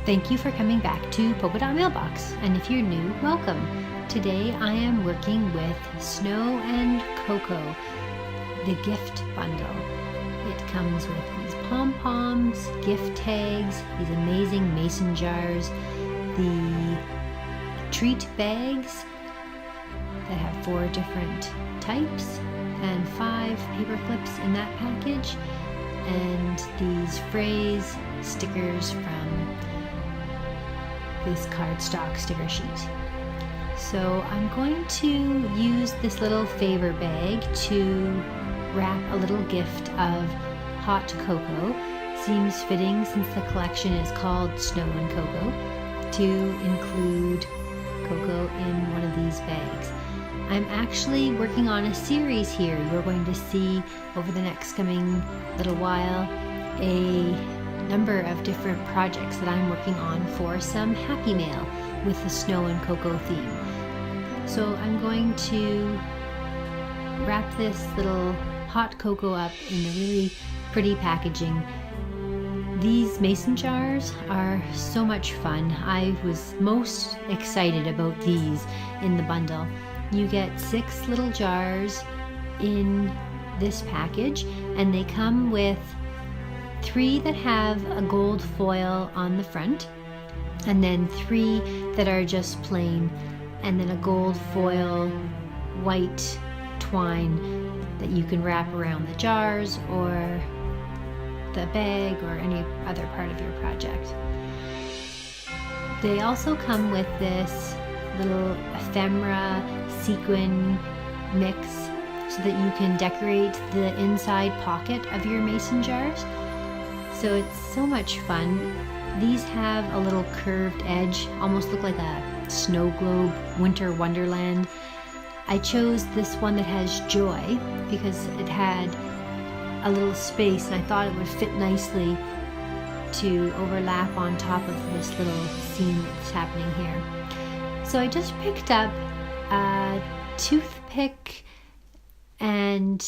Thank you for coming back to Polka Dot Mailbox, and if you're new, welcome. Today I am working with Snow and Cocoa, the gift bundle. It comes with these pom-poms, gift tags, these amazing mason jars, the treat bags that have 4 different types, and 5 paper clips in that package, and these phrase stickers from this cardstock sticker sheet. So I'm going to use this little favor bag to wrap a little gift of hot cocoa. Seems fitting since the collection is called Snow and Cocoa to include cocoa in one of these bags. I'm actually working on a series here. You're going to see over the next coming little while a number of different projects that I'm working on for some Happy Mail with the Snow and Cocoa theme. So I'm going to wrap this little hot cocoa up in the really pretty packaging. These mason jars are so much fun. I was most excited about these in the bundle. You get 6 little jars in this package, and they come with 3 that have a gold foil on the front, and then 3 that are just plain, and then a gold foil white twine that you can wrap around the jars or the bag or any other part of your project. They also come with this little ephemera sequin mix so that you can decorate the inside pocket of your mason jars. So it's so much fun. These have a little curved edge, almost look like a snow globe, winter wonderland. I chose this one that has joy because it had a little space and I thought it would fit nicely to overlap on top of this little scene that's happening here. So I just picked up a toothpick and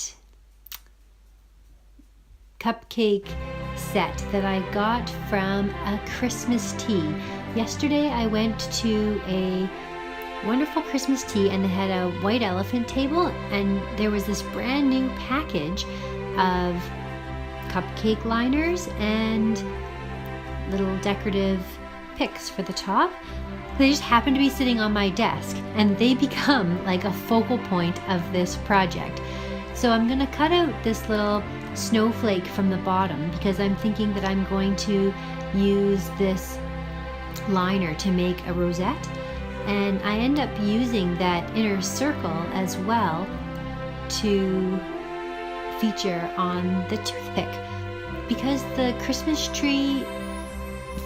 cupcake set that I got from a Christmas tea. Yesterday I went to a wonderful Christmas tea and they had a white elephant table, and there was this brand new package of cupcake liners and little decorative picks for the top. They just happened to be sitting on my desk, and they become like a focal point of this project. So I'm gonna cut out this little snowflake from the bottom because I'm thinking that I'm going to use this liner to make a rosette, and I end up using that inner circle as well to feature on the toothpick because the Christmas tree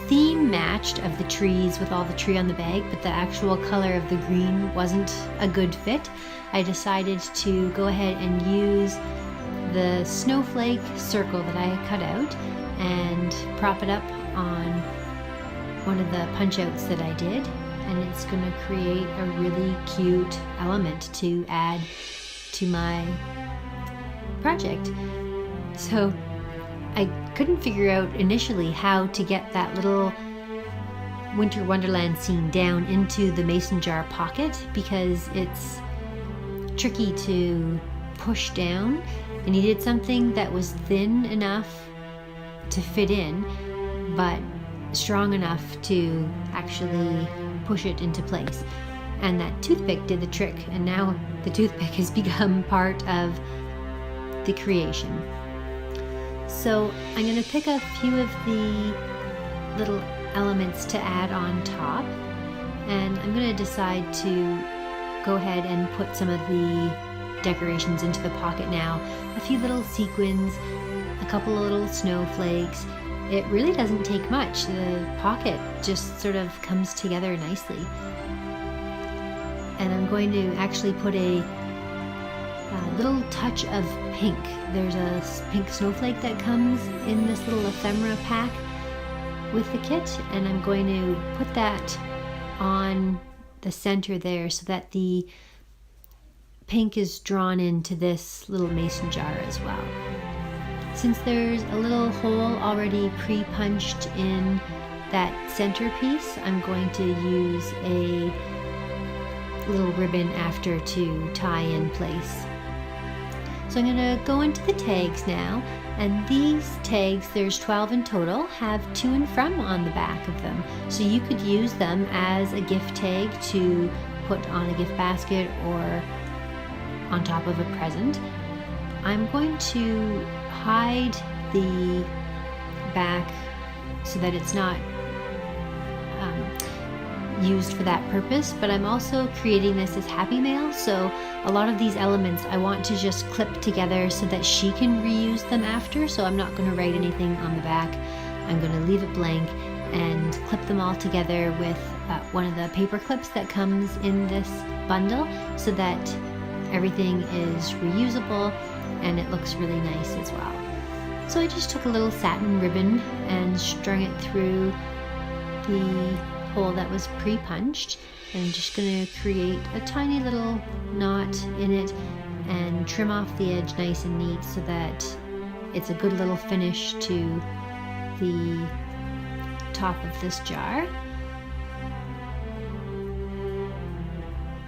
theme matched of the trees with all the tree on the bag, but the actual color of the green wasn't a good fit. I decided to go ahead and use the snowflake circle that I cut out and prop it up on one of the punch outs that I did, and it's going to create a really cute element to add to my project. So I couldn't figure out initially how to get that little winter wonderland scene down into the mason jar pocket because it's tricky to push down. I needed something that was thin enough to fit in but strong enough to actually push it into place, and that toothpick did the trick, and now the toothpick has become part of the creation. So I'm going to pick a few of the little elements to add on top, and I'm going to decide to go ahead and put some of the decorations into the pocket now. A few little sequins, a couple of little snowflakes. It really doesn't take much. The pocket just sort of comes together nicely. And I'm going to actually put a little touch of pink. There's a pink snowflake that comes in this little ephemera pack with the kit, and I'm going to put that on the center there so that the pink is drawn into this little mason jar as well. Since there's a little hole already pre-punched in that centerpiece, I'm going to use a little ribbon after to tie in place. So I'm going to go into the tags now, and these tags, there's 12 in total, have to and from on the back of them. So you could use them as a gift tag to put on a gift basket or on top of a present. I'm going to hide the back so that it's not used for that purpose, but I'm also creating this as Happy Mail, so a lot of these elements I want to just clip together so that she can reuse them after. So I'm not going to write anything on the back. I'm going to leave it blank and clip them all together with one of the paper clips that comes in this bundle, so that everything is reusable and it looks really nice as well. So I just took a little satin ribbon and strung it through the hole that was pre-punched, and I'm just going to create a tiny little knot in it and trim off the edge nice and neat so that it's a good little finish to the top of this jar.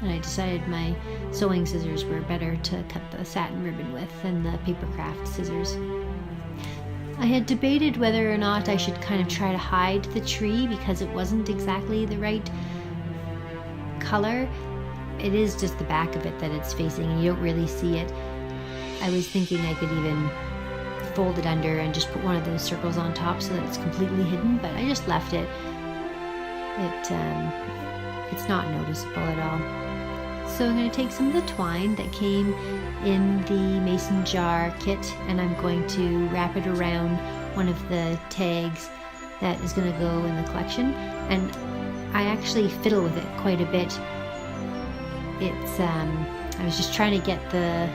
And I decided my sewing scissors were better to cut the satin ribbon with than the paper craft scissors. I had debated whether or not I should kind of try to hide the tree because it wasn't exactly the right color. It is just the back of it that it's facing and you don't really see it. I was thinking I could even fold it under and just put one of those circles on top so that it's completely hidden, but I just left it. It's not noticeable at all. So I'm going to take some of the twine that came in the mason jar kit, and I'm going to wrap it around one of the tags that is going to go in the collection. And I actually fiddle with it quite a bit. I was just trying to get the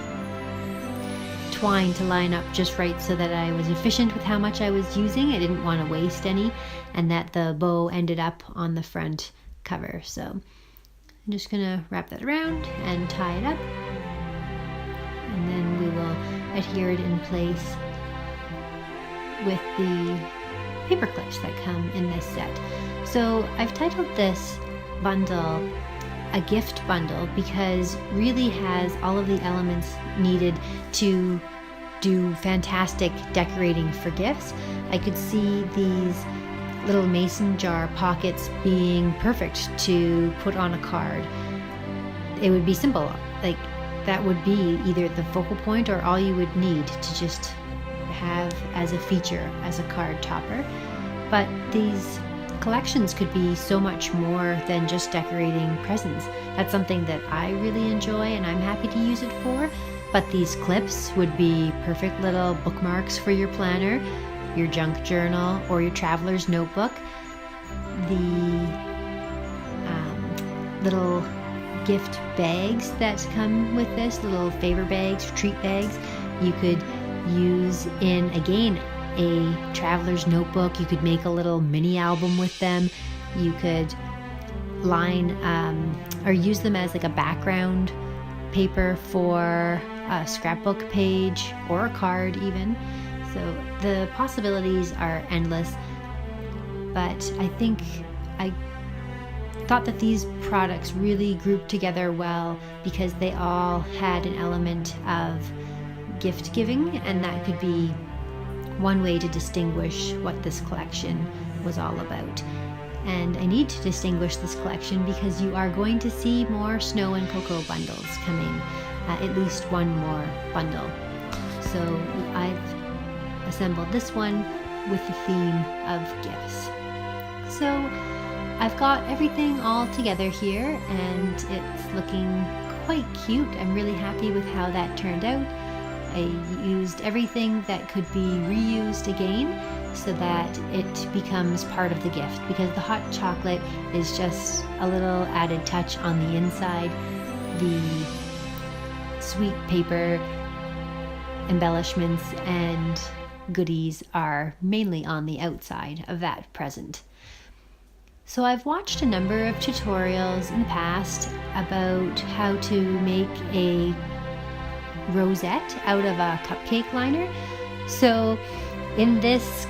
twine to line up just right so that I was efficient with how much I was using. I didn't want to waste any, and that the bow ended up on the front cover. So I'm just going to wrap that around and tie it up, and then we will adhere it in place with the paper clips that come in this set. So I've titled this bundle a gift bundle because really has all of the elements needed to do fantastic decorating for gifts. I could see these little mason jar pockets being perfect to put on a card. It would be simple, like that would be either the focal point or all you would need to just have as a feature as a card topper. But these collections could be so much more than just decorating presents. That's something that I really enjoy and I'm happy to use it for. But these clips would be perfect little bookmarks for your planner, your junk journal, or your traveler's notebook. The little gift bags that come with this, little favor bags, treat bags, you could use in, again, a traveler's notebook. You could make a little mini album with them. You could line or use them as like a background paper for a scrapbook page or a card even. So the possibilities are endless, but I think I thought that these products really grouped together well because they all had an element of gift giving, and that could be one way to distinguish what this collection was all about. And I need to distinguish this collection because you are going to see more snow and cocoa bundles coming, at least one more bundle. So I've assembled this one with the theme of gifts. So I've got everything all together here and it's looking quite cute. I'm really happy with how that turned out. I used everything that could be reused again so that it becomes part of the gift, because the hot chocolate is just a little added touch on the inside. The sweet paper embellishments and goodies are mainly on the outside of that present. So I've watched a number of tutorials in the past about how to make a rosette out of a cupcake liner. So in this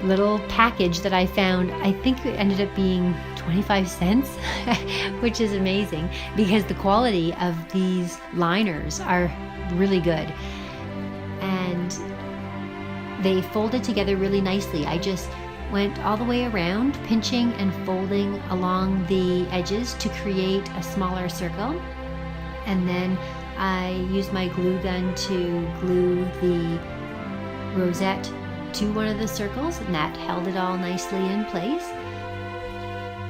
little package that I found. I think it ended up being 25 cents, which is amazing because the quality of these liners are really good. And they folded together really nicely. I just went all the way around, pinching and folding along the edges to create a smaller circle. And then I used my glue gun to glue the rosette to one of the circles, and that held it all nicely in place.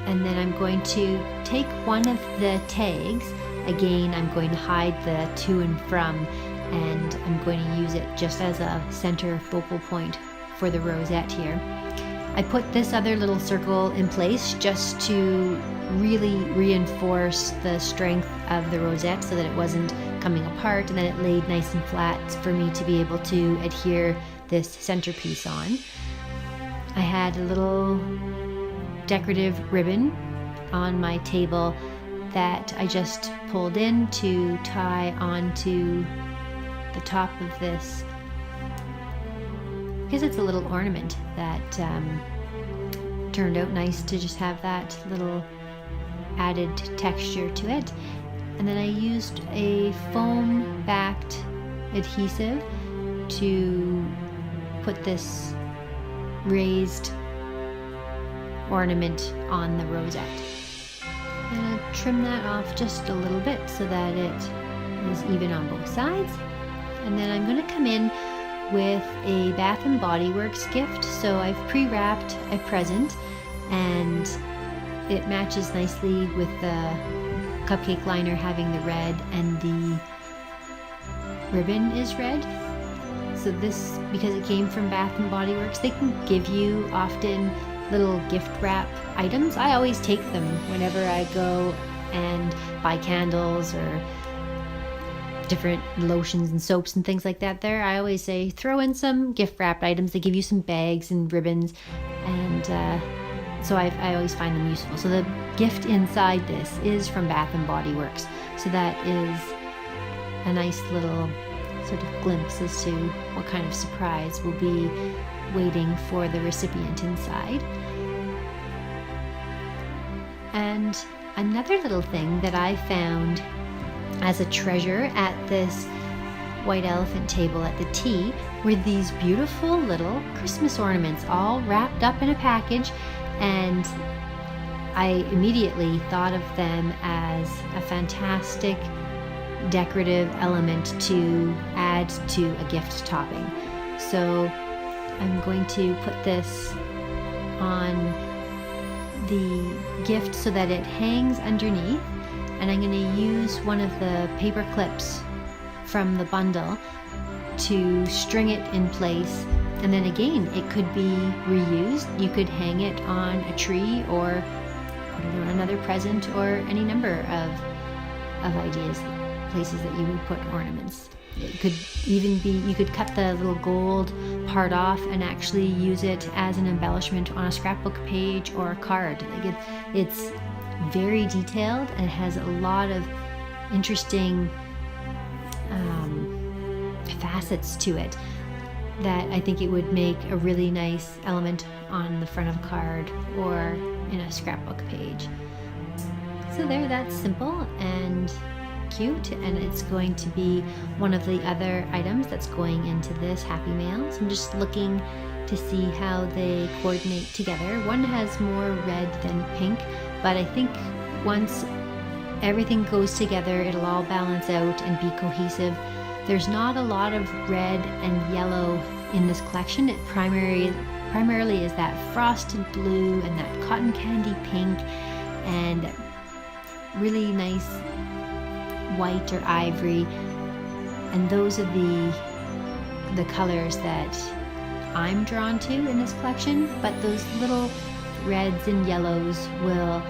And then I'm going to take one of the tags. Again, I'm going to hide the to and from, and I'm going to use it just as a center focal point for the rosette here. I put this other little circle in place just to really reinforce the strength of the rosette so that it wasn't coming apart, and then it laid nice and flat for me to be able to adhere this centerpiece on. I had a little decorative ribbon on my table that I just pulled in to tie onto the top of this, because it's a little ornament that turned out nice to just have that little added texture to it. And then I used a foam backed adhesive to put this raised ornament on the rosette. And I trim that off just a little bit so that it is even on both sides. And then I'm going to come in with a Bath & Body Works gift. So I've pre-wrapped a present, and it matches nicely with the cupcake liner having the red, and the ribbon is red. So this, because it came from Bath & Body Works, they can give you often little gift wrap items. I always take them whenever I go and buy candles or different lotions and soaps and things like that there. I always say throw in some gift wrap items. They give you some bags and ribbons, and so I always find them useful. So the gift inside this is from Bath & Body Works. So that is a nice little sort of glimpse as to what kind of surprise will be waiting for the recipient inside. And another little thing that I found as a treasure at this white elephant table at the tea were these beautiful little Christmas ornaments, all wrapped up in a package. And I immediately thought of them as a fantastic decorative element to add to a gift topping. So I'm going to put this on the gift so that it hangs underneath, and I'm going to use one of the paper clips from the bundle to string it in place. And then again, it could be reused. You could hang it on a tree or put it on another present, or any number of ideas, places that you would put ornaments. It could even be, you could cut the little gold part off and actually use it as an embellishment on a scrapbook page or a card. Like it's very detailed and has a lot of interesting facets to it that I think it would make a really nice element on the front of a card or in a scrapbook page. So there, that's simple and cute, and it's going to be one of the other items that's going into this Happy Mail. So I'm just looking to see how they coordinate together. One has more red than pink, but I think once everything goes together, it'll all balance out and be cohesive. There's not a lot of red and yellow in this collection. It primarily is that frosted blue and that cotton candy pink and really nice white or ivory, and those are the colors that I'm drawn to in this collection. But those little reds and yellows will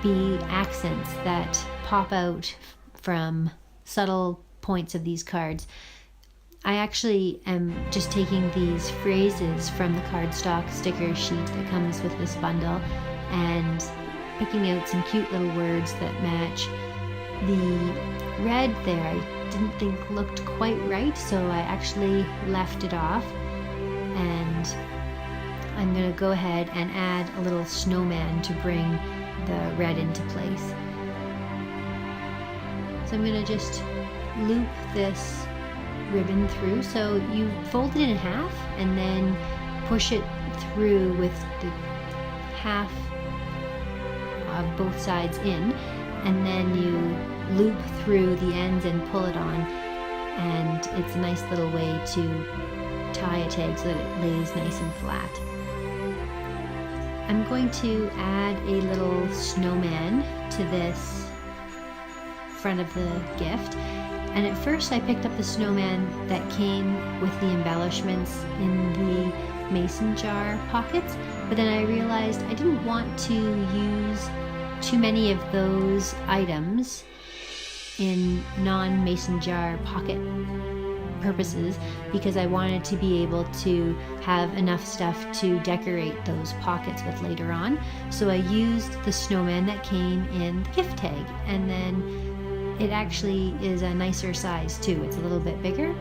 be accents that pop out from subtle points of these cards. I actually am just taking these phrases from the cardstock sticker sheet that comes with this bundle and picking out some cute little words that match. The red there I didn't think looked quite right, so I actually left it off, and I'm going to go ahead and add a little snowman to bring the red into place. So I'm going to just loop this ribbon through. So you fold it in half and then push it through with the half of both sides in, and then you loop through the ends and pull it on, and it's a nice little way to tie a tag so that it lays nice and flat. I'm going to add a little snowman to this front of the gift, and at first I picked up the snowman that came with the embellishments in the mason jar pockets, but then I realized I didn't want to use too many of those items in non-mason jar pocket purposes, because I wanted to be able to have enough stuff to decorate those pockets with later on. So I used the snowman that came in the gift tag, and then it actually is a nicer size too. It's a little bit bigger,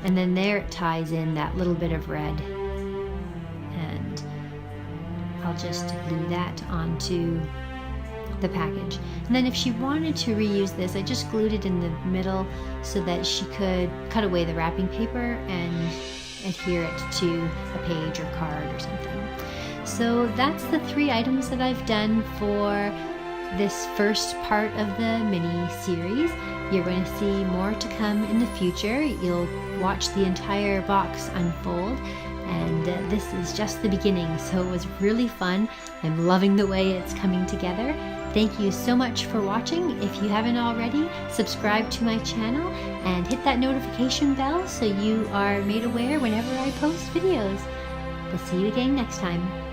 and then there it ties in that little bit of red, and I'll just glue that onto the package. And then if she wanted to reuse this, I just glued it in the middle so that she could cut away the wrapping paper and adhere it to a page or card or something. So that's the 3 items that I've done for this first part of the mini series. You're going to see more to come in the future. You'll watch the entire box unfold, and this is just the beginning, so it was really fun. I'm loving the way it's coming together. Thank you so much for watching. If you haven't already, subscribe to my channel and hit that notification bell so you are made aware whenever I post videos. We'll see you again next time.